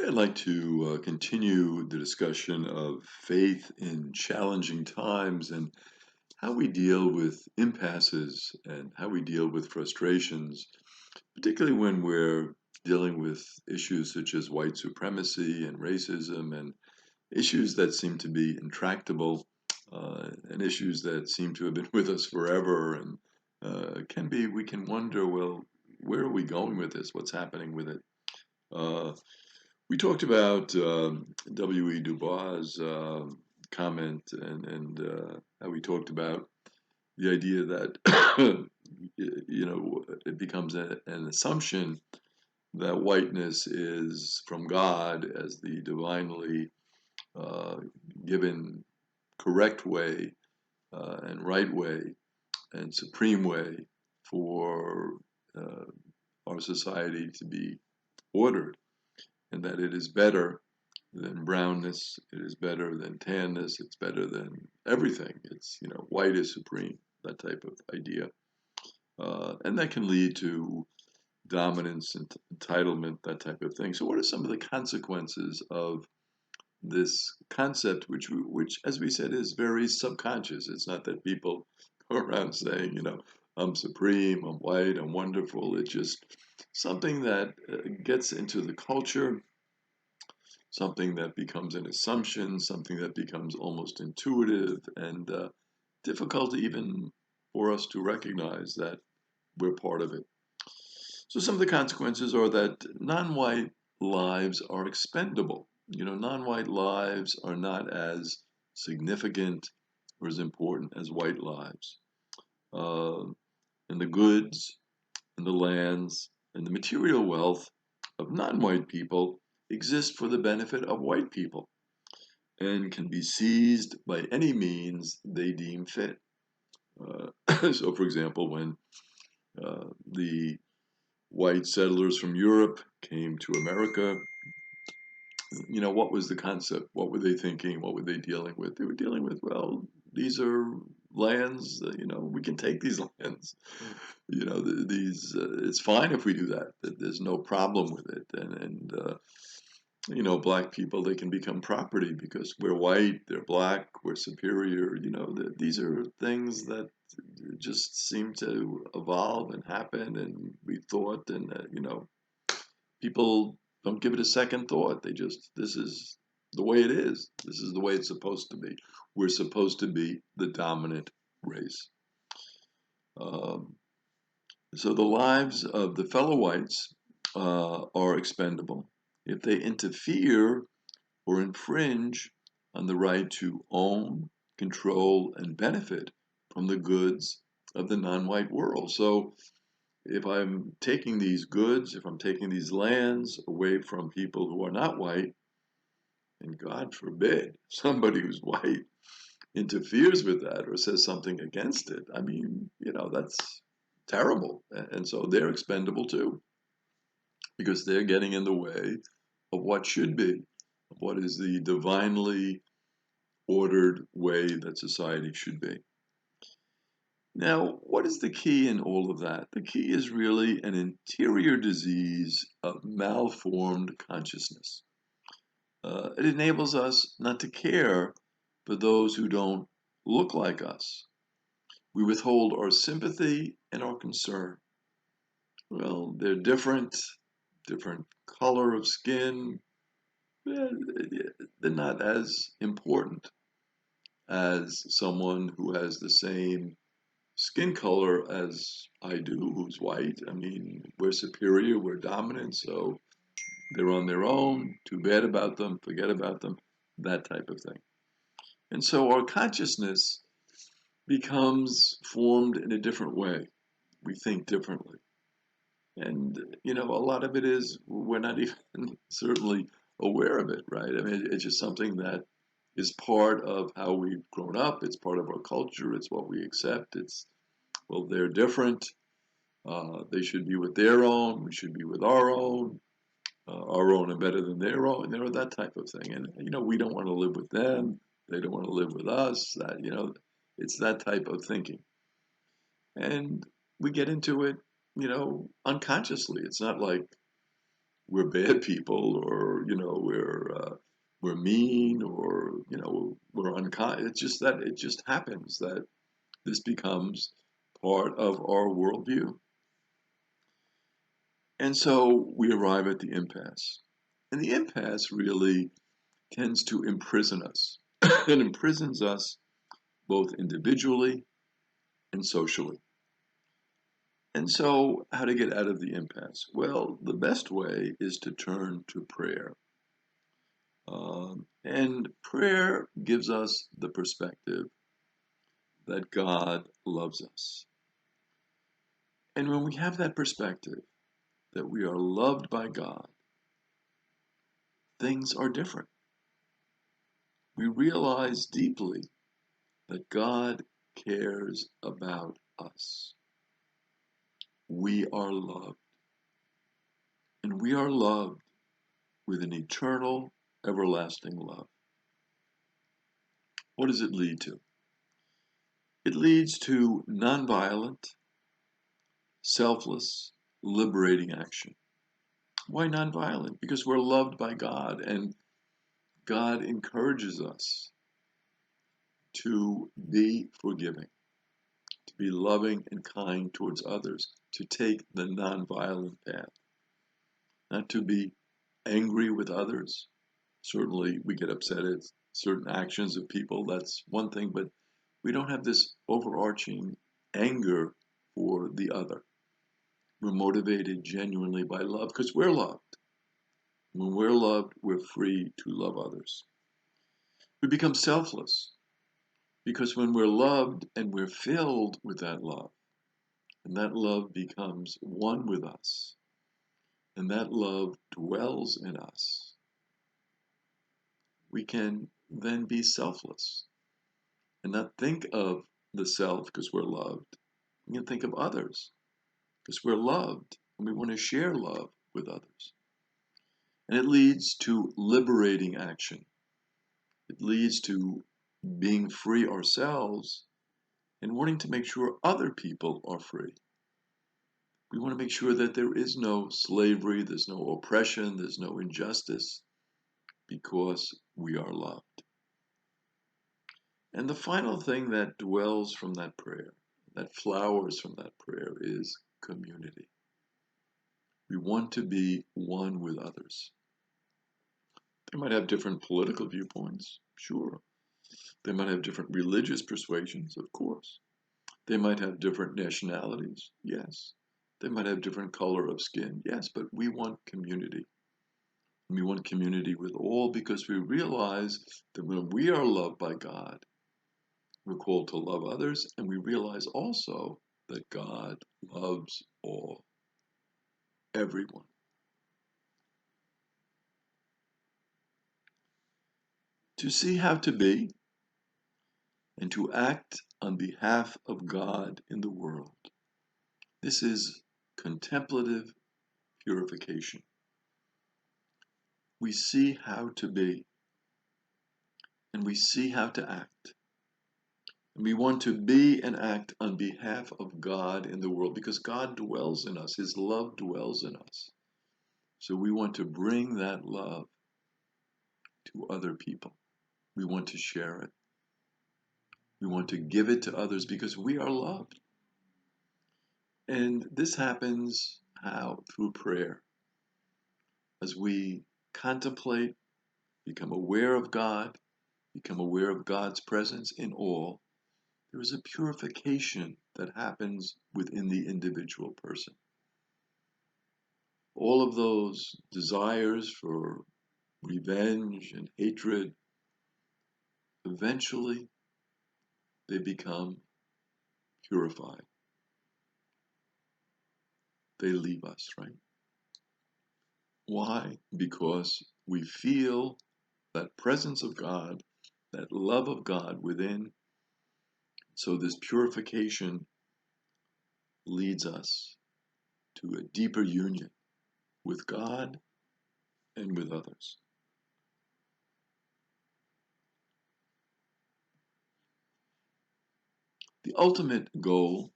I'd like to continue the discussion of faith in challenging times and how we deal with impasses and how we deal with frustrations, particularly when we're dealing with issues such as white supremacy and racism and issues that seem to be intractable and issues that seem to have been with us forever and we can wonder, well, where are we going with this? What's happening with it? Uh, we talked about W.E. Du Bois' comment and how we talked about the idea that, it becomes an assumption that whiteness is from God as the divinely uh, given correct way and right way and supreme way for uh, our society to be ordered, and that it is better than brownness, it is better than tanness, it's better than everything. It's, white is supreme, that type of idea. And that can lead to dominance and entitlement, that type of thing. So, what are some of the consequences of this concept, which, as we said, is very subconscious? It's not that people go around saying, I'm supreme, I'm white, I'm wonderful. It's just something that gets into the culture, something that becomes an assumption, something that becomes almost intuitive and difficult even for us to recognize that we're part of it. So some of the consequences are that non-white lives are expendable. Non-white lives are not as significant or as important as white lives. Uh, and the goods and the lands and the material wealth of non-white people exist for the benefit of white people and can be seized by any means they deem fit. So, for example, when the white settlers from Europe came to America, what was the concept? What were they thinking? What were they dealing with? They were dealing with, well, these are lands, we can take these lands. It's fine if we do that. There's no problem with it. Black people, they can become property because we're white, they're black, we're superior. These are things that just seem to evolve and happen, and we thought, and people don't give it a second thought. This is the way it is. This is the way it's supposed to be. We're supposed to be the dominant race. Um, so the lives of the fellow whites are expendable if they interfere or infringe on the right to own, control, and benefit from the goods of the non-white world. So if I'm taking these goods, if I'm taking these lands away from people who are not white, and God forbid somebody who's white interferes with that or says something against it, I mean, that's terrible. And so they're expendable too, because they're getting in the way of what should be, of what is the divinely ordered way that society should be. Now, what is the key in all of that? The key is really an interior disease of malformed consciousness. It enables us not to care for those who don't look like us. We withhold our sympathy and our concern. Well, they're different color of skin. eh, They're not as important as someone who has the same skin color as I do, who's white. I mean, we're superior, we're dominant, so they're on their own. Too bad about them, forget about them, that type of thing. And so our consciousness becomes formed in a different way. We think differently. And, a lot of it is we're not even certainly aware of it, right? I mean, it's just something that is part of how we've grown up. It's part of our culture. It's what we accept. Well, they're different. They should be with their own. We should be with our own. Our own are better than their own. That type of thing. And we don't want to live with them. They don't want to live with us. It's that type of thinking. And we get into it, unconsciously. It's not like we're bad people, or we're mean, or we're unkind. It's just that it just happens that this becomes part of our worldview. And so we arrive at the impasse. And the impasse really tends to imprison us. It imprisons us both individually and socially. And so, how to get out of the impasse? Well, the best way is to turn to prayer. And prayer gives us the perspective that God loves us. And when we have that perspective, that we are loved by God, things are different. We realize deeply that God cares about us. We are loved. And we are loved with an eternal, everlasting love. What does it lead to? It leads to nonviolent, selfless, liberating action. Why nonviolent? Because we're loved by God, and God encourages us to be forgiving, to be loving and kind towards others, to take the nonviolent path, not to be angry with others. Certainly, we get upset at certain actions of people, that's one thing, but we don't have this overarching anger for the other. We're motivated genuinely by love because we're loved. When we're loved, we're free to love others. We become selfless because when we're loved and we're filled with that love, and that love becomes one with us, and that love dwells in us, we can then be selfless and not think of the self because we're loved. We can think of others because we're loved and we want to share love with others. And it leads to liberating action. It leads to being free ourselves and wanting to make sure other people are free. We want to make sure that there is no slavery, there's no oppression, there's no injustice, because we are loved. And the final thing that dwells from that prayer, that flowers from that prayer, is community. We want to be one with others. They might have different political viewpoints, sure. They might have different religious persuasions, of course. They might have different nationalities, yes. They might have different color of skin, yes, but we want community. We want community with all because we realize that when we are loved by God, we're called to love others, and we realize also that God loves all, everyone. To see how to be and to act on behalf of God in the world. This is contemplative purification. We see how to be, and we see how to act. And we want to be and act on behalf of God in the world because God dwells in us. His love dwells in us. So we want to bring that love to other people. We want to share it. We want to give it to others because we are loved. And this happens how? Through prayer. As we contemplate, become aware of God, become aware of God's presence in all, there is a purification that happens within the individual person. All of those desires for revenge and hatred, eventually they become purified. They leave us, right? Why? Because we feel that presence of God, that love of God within. So this purification leads us to a deeper union with God and with others. The ultimate goal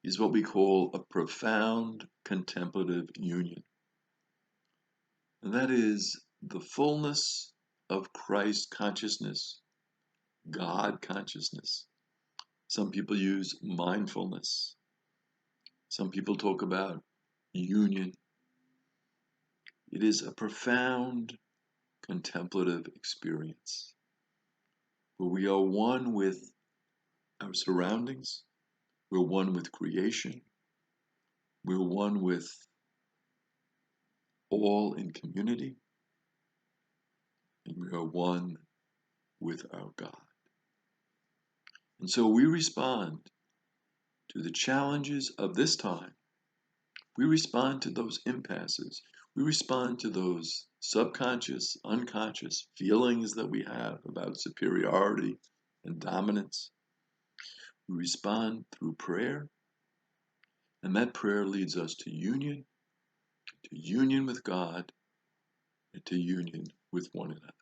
is what we call a profound contemplative union. and that is the fullness of Christ consciousness, God consciousness. Some people use mindfulness. Some people talk about union. It is a profound contemplative experience where we are one with our surroundings, we're one with creation, we're one with all in community, and we are one with our God. And so we respond to the challenges of this time. We respond to those impasses. We respond to those subconscious, unconscious feelings that we have about superiority and dominance. We respond through prayer, and that prayer leads us to union with God, and to union with one another.